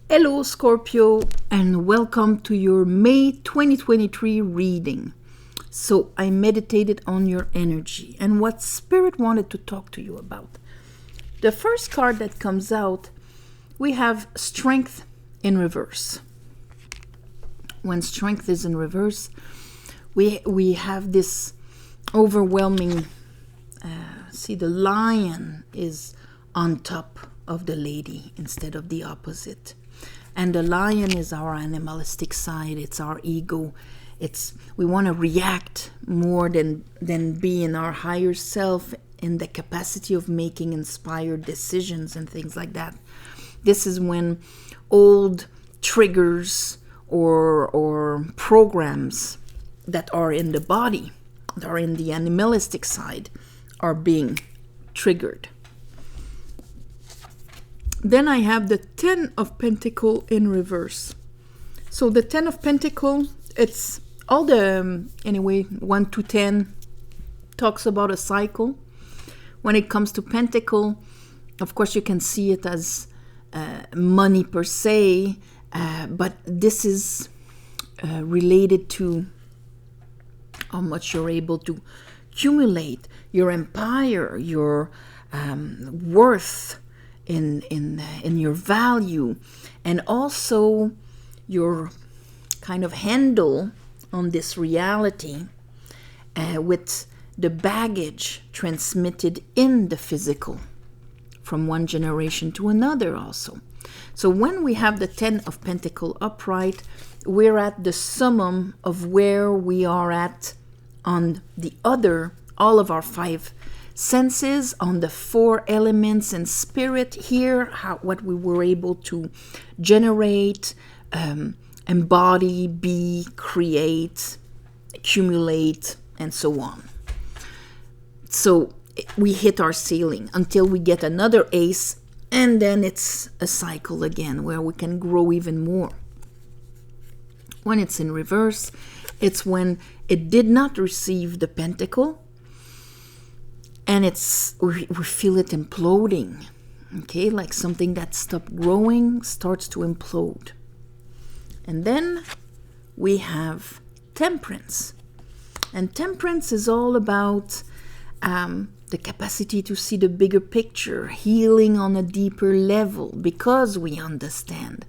Hello, Scorpio, and welcome to your May 2023 reading. So, I meditated on your energy and what Spirit wanted to talk to you about. The first card that comes out, we have Strength in reverse. When strength is in reverse, we have this overwhelming. See, the lion is on top of the lady instead of the opposite. And the lion is our animalistic side. It's our ego. We want to react more than be in our higher self, in the capacity of making inspired decisions and things like that. This is when old triggers or programs that are in the body, that are in the animalistic side, are being triggered. Then I have the 10 of Pentacles in reverse. So the 10 of Pentacles, it's all the, 1 to 10 talks about a cycle. When it comes to Pentacle, of course you can see it as money per se, but this is related to how much you're able to accumulate, your empire, your worth in your value, and also your kind of handle on this reality with the baggage transmitted in the physical from one generation to another also. So when we have the 10 of Pentacles upright, we're at the summum of where we are at on the other, all of our 5 senses, on the 4 elements and spirit. Here, what we were able to generate, embody, be, create, accumulate, and so on. So we hit our ceiling until we get another ace, and then it's a cycle again where we can grow even more. When it's in reverse, it's when it did not receive the pentacle, and we feel it imploding. Okay, like something that stopped growing starts to implode. And then we have Temperance. And Temperance is all about the capacity to see the bigger picture, healing on a deeper level, because we understand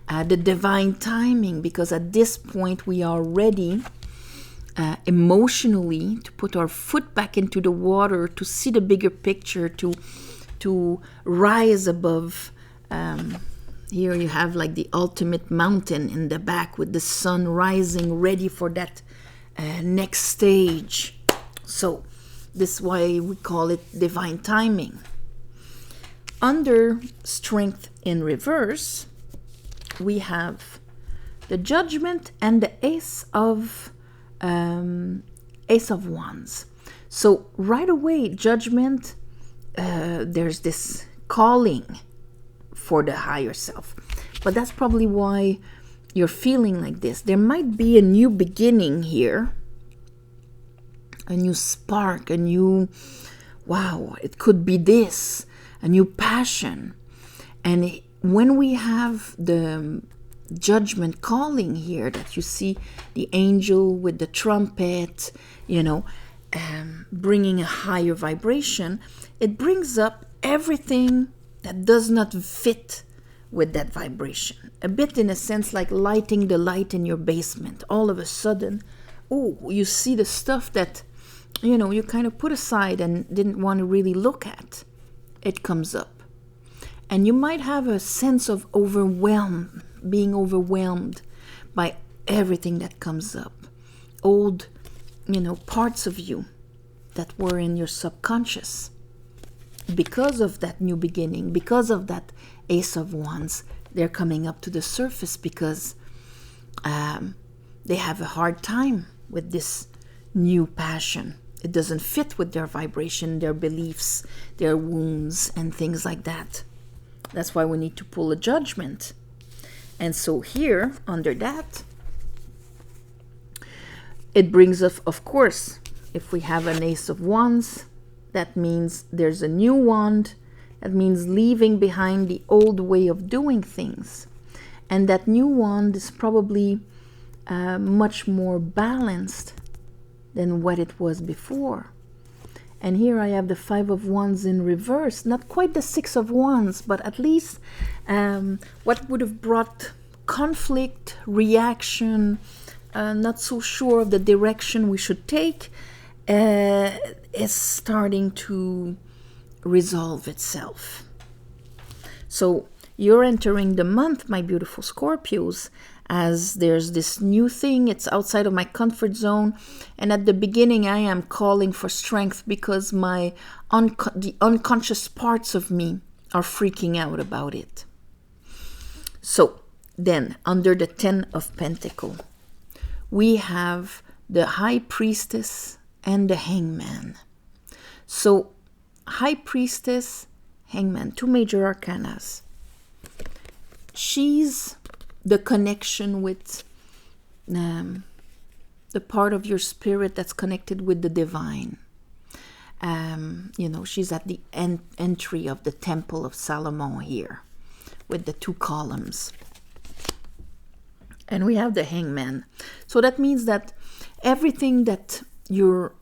the divine timing, because at this point we are ready emotionally to put our foot back into the water, to see the bigger picture, to rise above. Here you have like the ultimate mountain in the back with the sun rising, ready for that next stage. So this is why we call it divine timing. Under Strength in reverse, we have the Judgment and the Ace of Wands. So right away, Judgment, there's this calling for the higher self. But that's probably why you're feeling like this. There might be a new beginning here, a new spark, a new, wow, it could be this, a new passion. And when we have the Judgment calling here, that you see the angel with the trumpet, bringing a higher vibration, it brings up everything that does not fit with that vibration. A bit in a sense like lighting the light in your basement. All of a sudden, you see the stuff that, you kind of put aside and didn't want to really look at. It comes up. And you might have a sense of being overwhelmed by everything that comes up. Old, parts of you that were in your subconscious. Because of that new beginning, because of that Ace of Wands, they're coming up to the surface because they have a hard time with this new passion. It doesn't fit with their vibration, their beliefs, their wounds, and things like that. That's why we need to pull a Judgment. And so here, under that, it brings us, of course, if we have an Ace of Wands, that means there's a new wand. That means leaving behind the old way of doing things. And that new wand is probably much more balanced than what it was before. And here I have the 5 of Wands in reverse. Not quite the 6 of Wands, but at least what would have brought conflict, reaction, not so sure of the direction we should take, is starting to resolve itself. So you're entering the month, my beautiful Scorpios, as there's this new thing. It's outside of my comfort zone, and at the beginning I am calling for strength because the unconscious parts of me are freaking out about it. So then, under the 10 of Pentacles, we have the High Priestess and the Hangman. So High Priestess, Hangman, 2 major arcanas. She's the connection with the part of your spirit that's connected with the divine. She's at the entry of the Temple of Solomon here with the 2 columns. And we have the Hangman. So that means that everything that your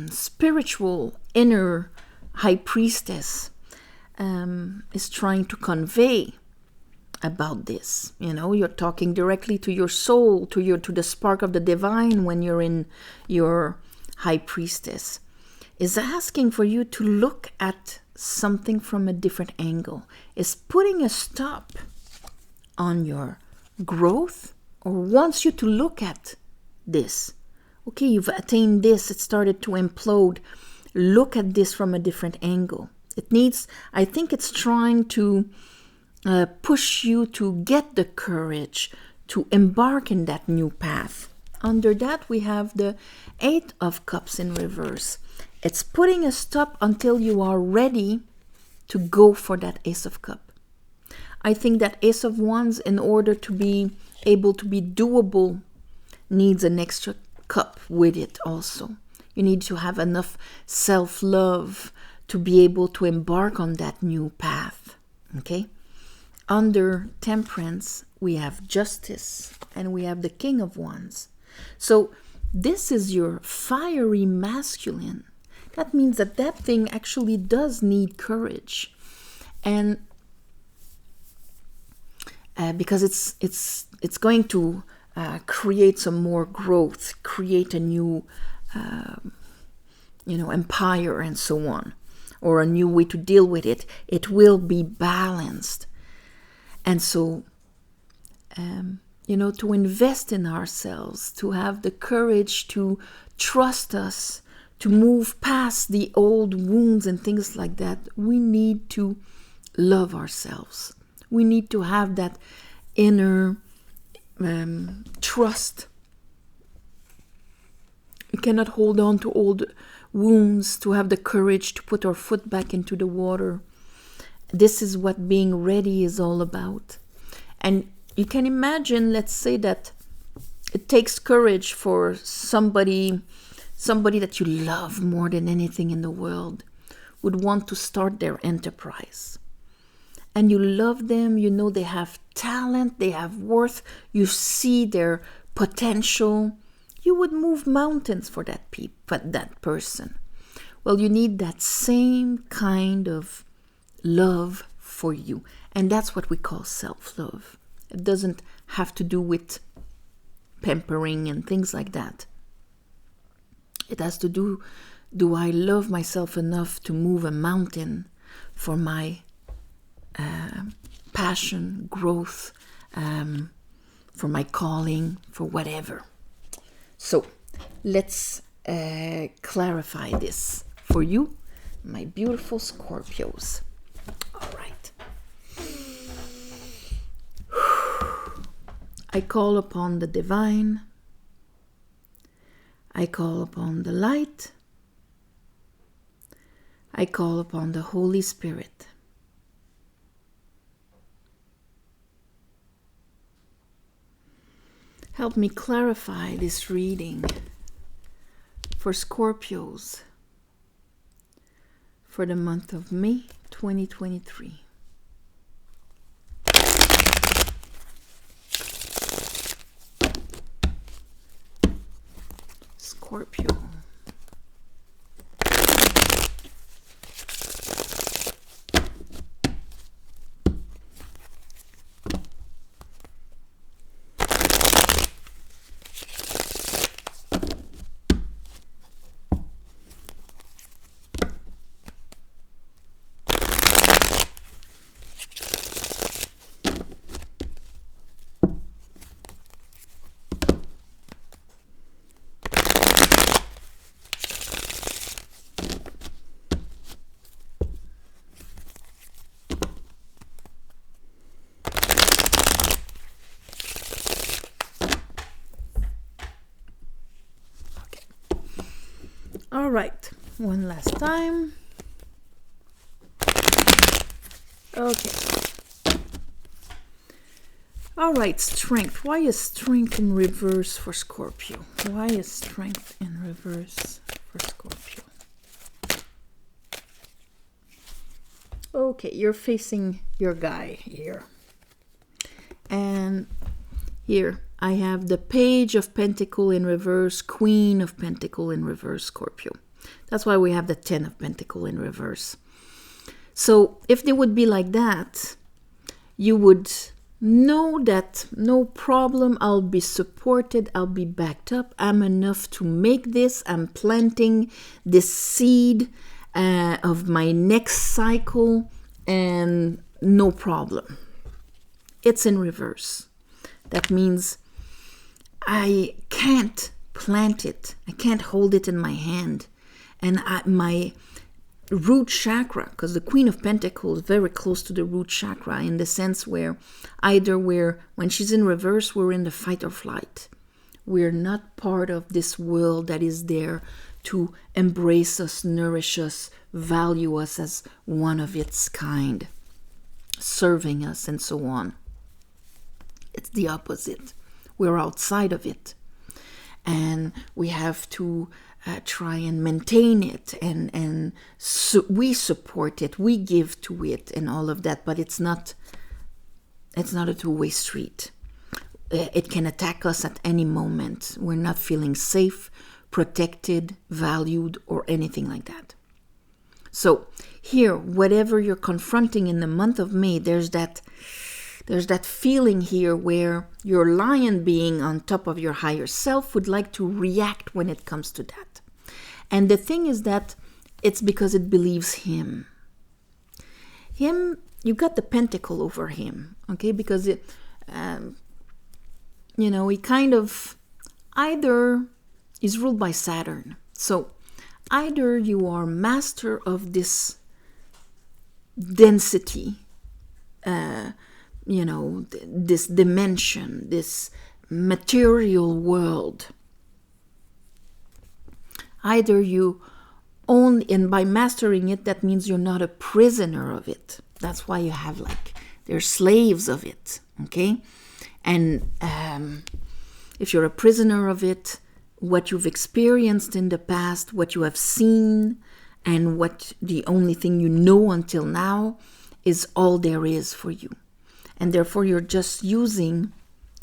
spiritual inner high priestess is trying to convey about this. You're talking directly to your soul, to the spark of the divine when you're in your high priestess, is asking for you to look at something from a different angle, is putting a stop on your growth, or wants you to look at this. Okay, you've attained this, it started to implode. Look at this from a different angle. I think it's trying to push you to get the courage to embark in that new path. Under that, we have the 8 of Cups in reverse. It's putting a stop until you are ready to go for that Ace of Cups. I think that Ace of Wands, in order to be able to be doable, needs an extra cup with it also. You need to have enough self-love to be able to embark on that new path. Okay? Under Temperance, we have Justice and we have the King of Wands. So this is your fiery masculine. That means that thing actually does need courage. And because it's going to create some more growth, create a new empire and so on, or a new way to deal with it. It will be balanced. And so to invest in ourselves, to have the courage to trust us, to move past the old wounds and things like that, we need to love ourselves. We need to have that inner trust. We cannot hold on to old wounds, to have the courage to put our foot back into the water. This is what being ready is all about. And you can imagine, let's say that it takes courage for somebody that you love more than anything in the world would want to start their enterprise. And you love them, they have talent, they have worth, you see their potential. You would move mountains for that person. Well, you need that same kind of love for you. And that's what we call self-love. It doesn't have to do with pampering and things like that. It has to do I love myself enough to move a mountain for my passion, growth, for my calling, for whatever. So let's clarify this for you, my beautiful Scorpios. All right. I call upon the divine. I call upon the light. I call upon the Holy Spirit. Help me clarify this reading for Scorpios for the month of May 2023. Scorpio. All right, one last time. Okay. All right, strength. Why is strength in reverse for Scorpio? Why is strength in reverse for Scorpio? Okay, you're facing your guy here. And here I have the Page of Pentacle in reverse, Queen of Pentacle in reverse, Scorpio. That's why we have the 10 of Pentacle in reverse. So if they would be like that, you would know that no problem, I'll be supported, I'll be backed up, I'm enough to make this, I'm planting this seed of my next cycle, and no problem. It's in reverse. That means I can't plant it. I can't hold it in my hand. And my root chakra, because the Queen of Pentacles is very close to the root chakra in the sense where either when she's in reverse, we're in the fight or flight. We're not part of this world that is there to embrace us, nourish us, value us as one of its kind, serving us and so on. It's the opposite. We're outside of it. And we have to try and maintain it, and we support it, we give to it and all of that, but it's not a two-way street. It can attack us at any moment. We're not feeling safe, protected, valued, or anything like that. So here, whatever you're confronting in the month of May, there's that feeling here where your lion being on top of your higher self would like to react when it comes to that. And the thing is that it's because it believes him. You got the pentacle over him, okay? Because he kind of either is ruled by Saturn. So either you are master of this density, this dimension, this material world. Either you own, and by mastering it, that means you're not a prisoner of it. That's why you have they're slaves of it, okay? And if you're a prisoner of it, what you've experienced in the past, what you have seen, and what the only thing you know until now is all there is for you. And therefore, you're just using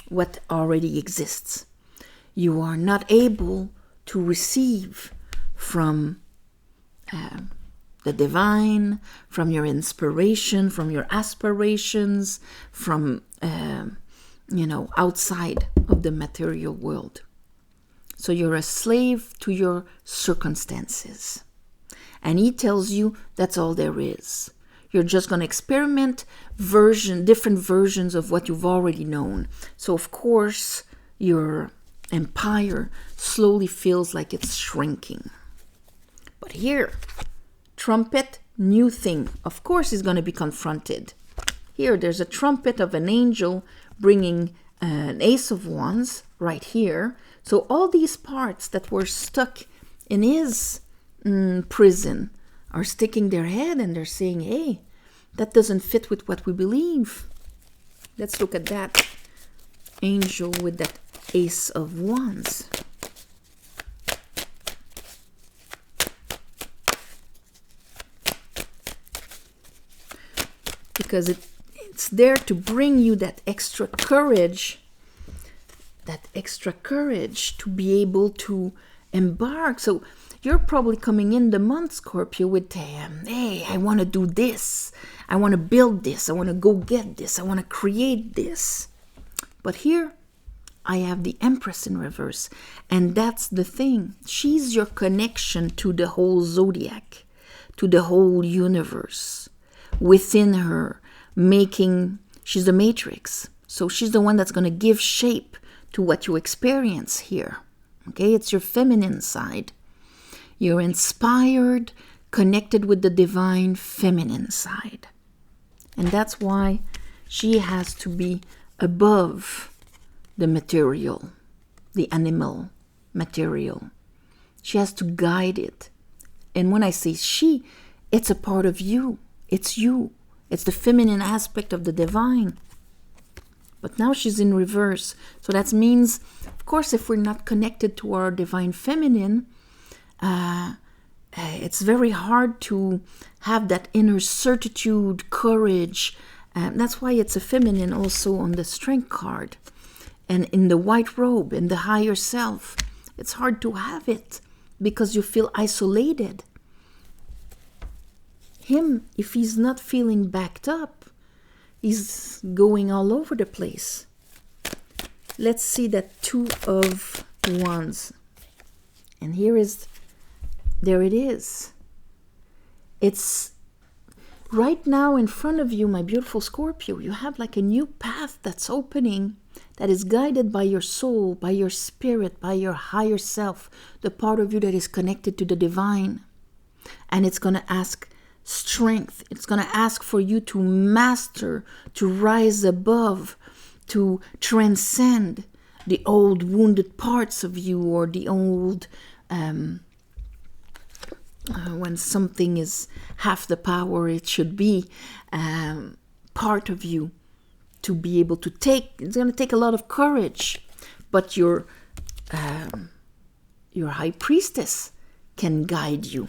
what already exists. You are not able to receive from the divine, from your inspiration, from your aspirations, from, outside of the material world. So you're a slave to your circumstances. And he tells you that's all there is. You're just going to experiment different versions of what you've already known. So, of course, your empire slowly feels like it's shrinking. But here, trumpet, new thing. Of course, is going to be confronted. Here, there's a trumpet of an angel bringing an ace of wands right here. So all these parts that were stuck in his prison are sticking their head and they're saying, hey, that doesn't fit with what we believe. Let's look at that angel with that ace of wands. Because it's there to bring you that extra courage to be able to embark. So you're probably coming in the month, Scorpio, with, hey, I want to do this. I want to build this. I want to go get this. I want to create this. But here, I have the Empress in reverse. And that's the thing. She's your connection to the whole zodiac, to the whole universe. Within her, she's the matrix. So she's the one that's going to give shape to what you experience here. Okay, it's your feminine side. You're inspired, connected with the divine feminine side. And that's why she has to be above the material, the animal material. She has to guide it. And when I say she, it's a part of you. It's you. It's the feminine aspect of the divine. But now she's in reverse. So that means, of course, if we're not connected to our divine feminine, it's very hard to have that inner certitude, courage. That's why it's a feminine also on the strength card. And in the white robe, in the higher self, it's hard to have it because you feel isolated. Him, if he's not feeling backed up, he's going all over the place. Let's see that 2 of Wands. And there it is. It's right now in front of you, my beautiful Scorpio. You have like a new path that's opening, that is guided by your soul, by your spirit, by your higher self, the part of you that is connected to the divine. And it's going to ask strength. It's going to ask for you to master, to rise above, to transcend the old wounded parts of you, or the old, when something is half the power it should be, part of you, to be able to take. It's going to take a lot of courage, but your high priestess can guide you.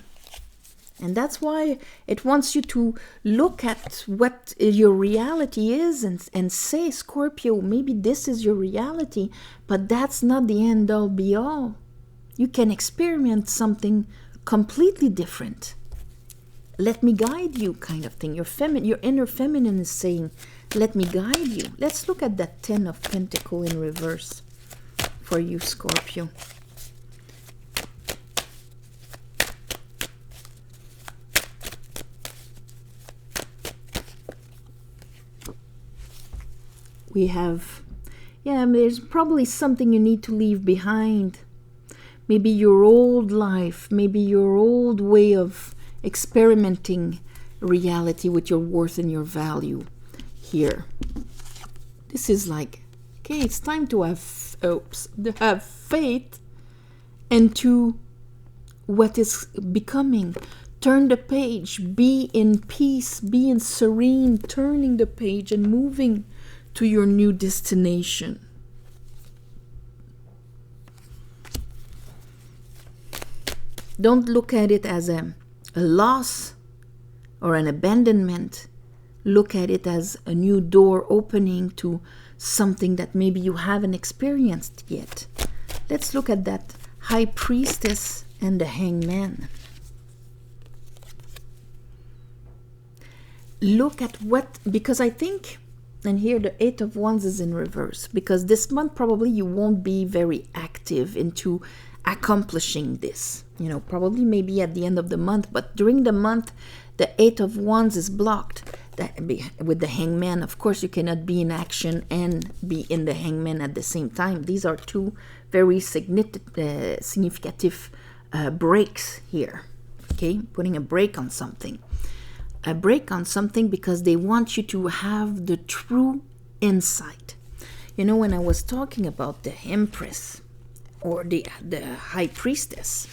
And that's why it wants you to look at what your reality is and say, Scorpio, maybe this is your reality, but that's not the end all be all. You can experiment something completely different. Let me guide you, kind of thing. Your inner feminine is saying, let me guide you. Let's look at that 10 of Pentacles in reverse for you, Scorpio. We have, there's probably something you need to leave behind. Maybe your old life, maybe your old way of experimenting reality with your worth and your value here. This is like, okay, it's time to have faith into what is becoming. Turn the page, be in peace, be in serene, turning the page and moving to your new destination. Don't look at it as a loss or an abandonment. Look at it as a new door opening to something that maybe you haven't experienced yet. Let's look at that High Priestess and the Hangman. Look at because I think, and here the 8 of Wands is in reverse, because this month probably you won't be very active into accomplishing this. Probably maybe at the end of the month, but during the month, the 8 of Wands is blocked. With the Hangman, of course, you cannot be in action and be in the Hangman at the same time. These are 2 very significative breaks here. Okay, putting a break on something. A break on something because they want you to have the true insight. When I was talking about the Empress or the High Priestess,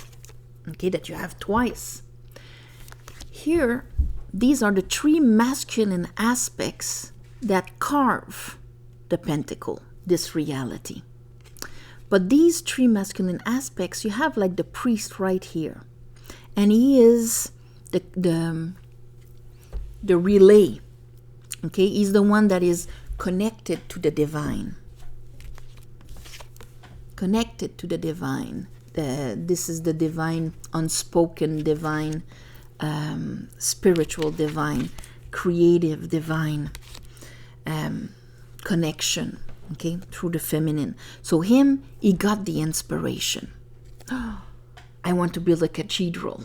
okay, that you have twice. Here, these are the 3 masculine aspects that carve the pentacle, this reality. But these 3 masculine aspects, you have like the priest right here. And he is the relay. Okay, he's the one that is connected to the divine. Connected to the divine. This is the divine, unspoken divine, spiritual divine, creative divine connection, okay, through the feminine. So he got the inspiration. I want to build a cathedral.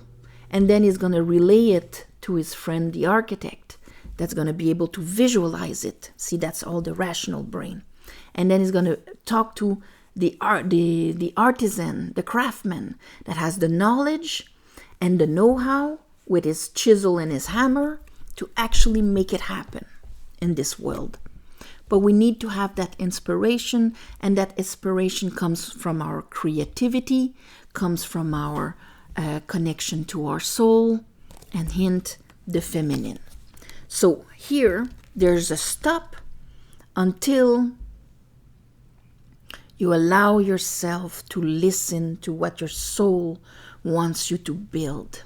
And then he's going to relay it to his friend, the architect, that's going to be able to visualize it. See, that's all the rational brain. And then he's going to talk to the artisan, the craftsman that has the knowledge and the know-how with his chisel and his hammer to actually make it happen in this world. But we need to have that inspiration, and that inspiration comes from our creativity, comes from our connection to our soul, and hint, the feminine. So here, there's a stop until you allow yourself to listen to what your soul wants you to build.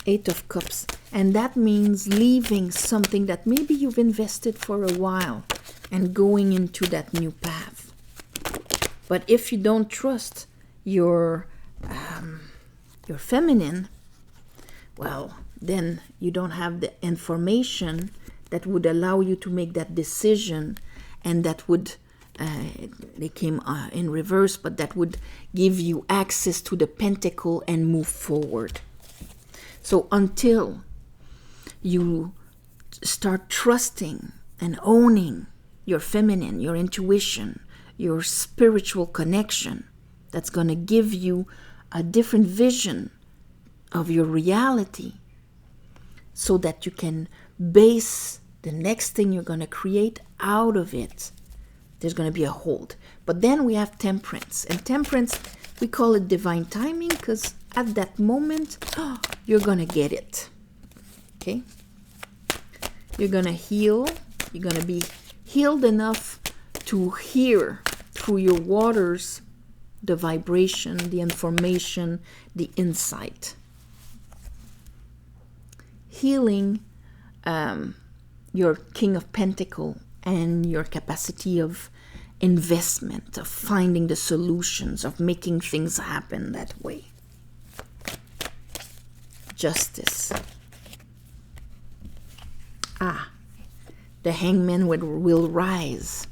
Eight of Cups. And that means leaving something that maybe you've invested for a while and going into that new path. But if you don't trust your feminine, well, then you don't have the information that would allow you to make that decision, and that would, they came in reverse, but that would give you access to the pentacle and move forward. So until you start trusting and owning your feminine, your intuition, your spiritual connection, that's going to give you a different vision of your reality, so that you can base the next thing you're going to create out of it. There's going to be a hold. But then we have temperance. And temperance, we call it divine timing, because at that moment, you're going to get it. Okay? You're going to heal. You're going to be healed enough to hear through your waters the vibration, the information, the insight. Healing your King of Pentacles and your capacity of investment, of finding the solutions, of making things happen that way. Justice. The Hangman will rise,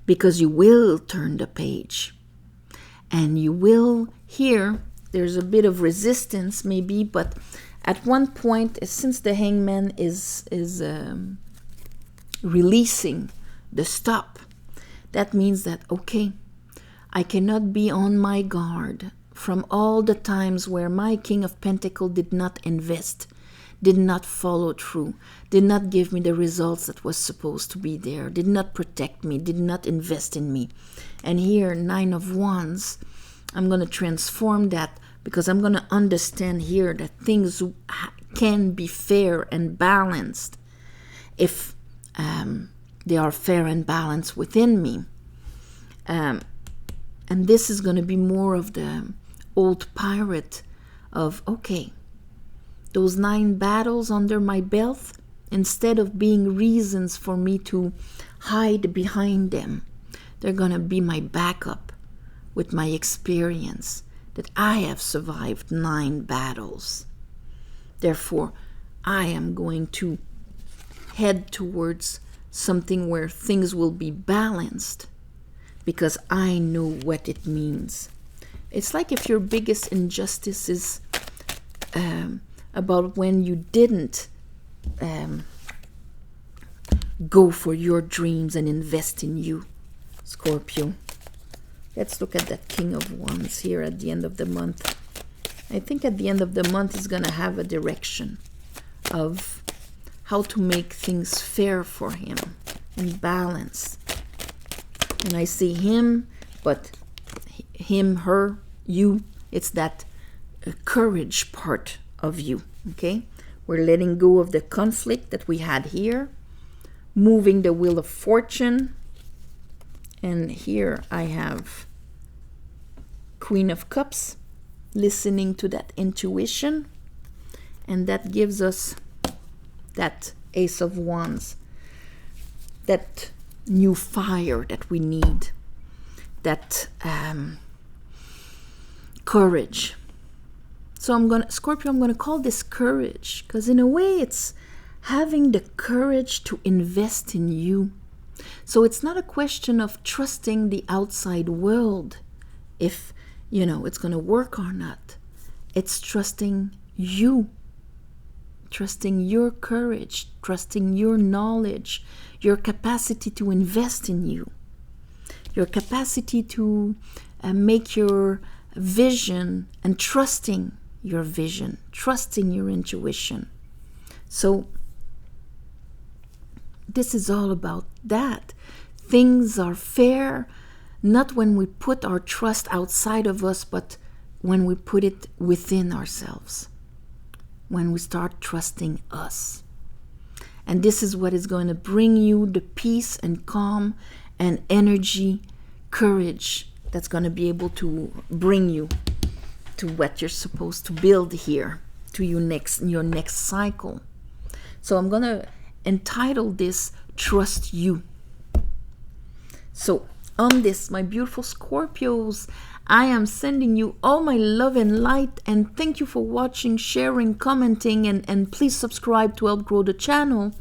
because you will turn the page. And you will hear, there's a bit of resistance maybe, but at one point, since the Hangman is releasing the stop, that means that, okay, I cannot be on my guard from all the times where my King of Pentacles did not invest, did not follow through, did not give me the results that was supposed to be there, did not protect me, did not invest in me. And here, 9 of Wands, I'm going to transform that, because I'm going to understand here that things can be fair and balanced if they are fair and balanced within me. And this is going to be more of the old pirate of, okay, those 9 battles under my belt, instead of being reasons for me to hide behind them, they're going to be my backup with my experience that I have survived 9 battles. Therefore, I am going to head towards something where things will be balanced, because I know what it means. It's like if your biggest injustice is about when you didn't go for your dreams and invest in you, Scorpio. Let's look at that King of Wands here at the end of the month. I think at the end of the month he's going to have a direction of how to make things fair for him and balance. And I see him, but him, her, you, it's that courage part of you, okay? We're letting go of the conflict that we had here, moving the wheel of fortune. And here I have Queen of Cups, listening to that intuition. And that gives us that Ace of Wands, that new fire that we need. that courage. So Scorpio, I'm gonna call this courage, because in a way it's having the courage to invest in you. So it's not a question of trusting the outside world if, it's gonna work or not. It's trusting you, trusting your courage, trusting your knowledge, your capacity to invest in you, your capacity to make your vision, and trusting your vision, trusting your intuition. So this is all about that. Things are fair, not when we put our trust outside of us, but when we put it within ourselves, when we start trusting us. And this is what is going to bring you the peace and calm and energy, courage that's going to be able to bring you to what you're supposed to build here, to your next cycle. So I'm going to entitle this Trust You. So on this, my beautiful Scorpios, I am sending you all my love and light, and thank you for watching, sharing, commenting, and please subscribe to help grow the channel.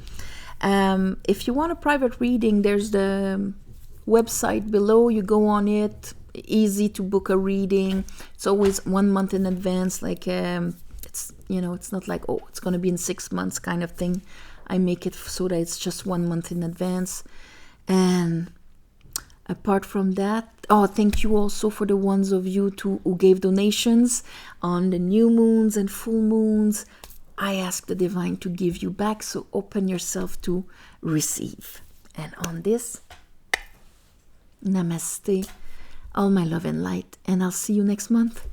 If you want a private reading, there's the website below. You go on it, easy to book a reading. It's always 1 month in advance, like it's not like, oh, it's going to be in 6 months kind of thing. I make it so that it's just 1 month in advance. And apart from that, thank you also for the ones of you who gave donations on the new moons and full moons. I ask the divine to give you back, so open yourself to receive. And on this, namaste, all my love and light, and I'll see you next month.